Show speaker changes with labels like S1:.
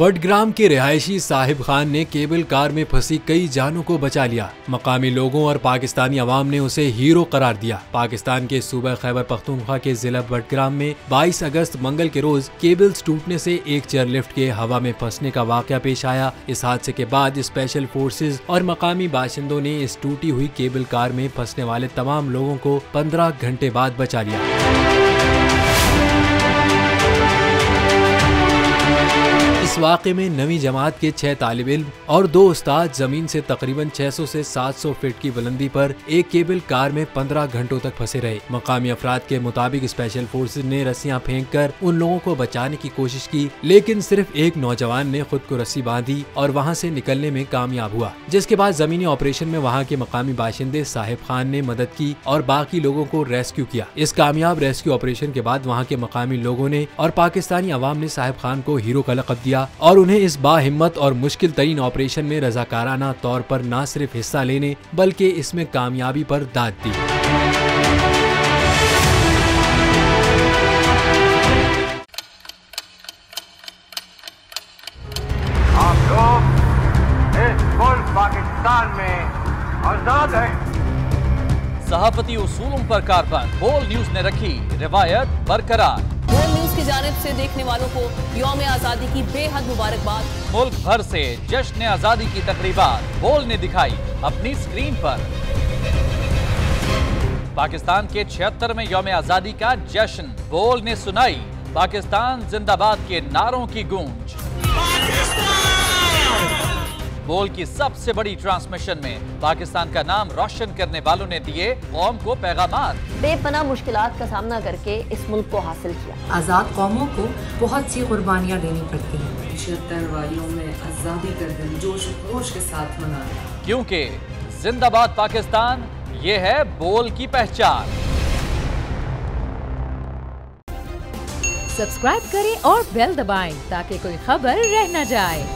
S1: बडग्राम के रिहायशी साहिब खान ने केबल कार में फंसी कई जानों को बचा लिया। मकामी लोगों और पाकिस्तानी अवाम ने उसे हीरो करार दिया। पाकिस्तान के सूबा खैबर पख्तूनख्वा के जिला बडग्राम में 22 अगस्त मंगल के रोज केबल्स टूटने से एक चेयरलिफ्ट के हवा में फंसने का वाकया पेश आया। इस हादसे के बाद स्पेशल फोर्सेज और मकामी बाशिंदों ने इस टूटी हुई केबल कार में फंसने वाले तमाम लोगों को 15 घंटे बाद बचा लिया। इस वाक़े में 9वीं जमात के 6 तालिब इल्म और 2 उस्ताद जमीन से तकरीबन 600 से 700 फीट की बुलंदी पर एक केबल कार में 15 घंटों तक फंसे रहे। मकामी अफराद के मुताबिक स्पेशल फोर्सेज ने रस्सियां फेंककर उन लोगों को बचाने की कोशिश की, लेकिन सिर्फ एक नौजवान ने खुद को रस्सी बांधी और वहां से निकलने में कामयाब हुआ, जिसके बाद जमीनी ऑपरेशन में वहां के मकामी बाशिंदे साहिब खान ने मदद की और बाकी लोगों को रेस्क्यू किया। इस कामयाब रेस्क्यू ऑपरेशन के बाद वहाँ के मकामी लोगों ने और पाकिस्तानी अवाम ने साहिब खान को हीरो का लक़ब दिया और उन्हें इस बाहिम्मत और मुश्किल तरीन ऑपरेशन में रज़ाकाराना तौर पर न सिर्फ हिस्सा लेने बल्कि इसमें कामयाबी पर दाद दी।
S2: आप लोग इस मुल्क पाकिस्तान में आजाद हैं।
S3: सहाफती उसूलों पर कारबंद बोल न्यूज ने रखी रिवायत बरकरार।
S4: बोल न्यूज की जानिब से देखने वालों को यौम आजादी की बेहद मुबारकबाद।
S3: मुल्क भर से जश्न आजादी की तकरीबात बोल ने दिखाई अपनी स्क्रीन पर। पाकिस्तान के 76वें यौम आजादी का जश्न बोल ने सुनाई पाकिस्तान जिंदाबाद के नारों की गूंज। बोल की सबसे बड़ी ट्रांसमिशन में पाकिस्तान का नाम रोशन करने वालों ने दिए कौम को पैगामात।
S5: बेपनाह मुश्किलात का सामना करके इस मुल्क को हासिल किया।
S6: आज़ाद कौमों को बहुत सी कुर्बानियाँ देनी पड़ती हैं।
S7: 76 वालियों में आज़ादी का दिन जोश खरोश के साथ मनाया,
S3: क्योंकि जिंदाबाद पाकिस्तान ये है बोल की पहचान।
S8: सब्सक्राइब करें और बेल दबाएं ताकि कोई खबर रह न जाए।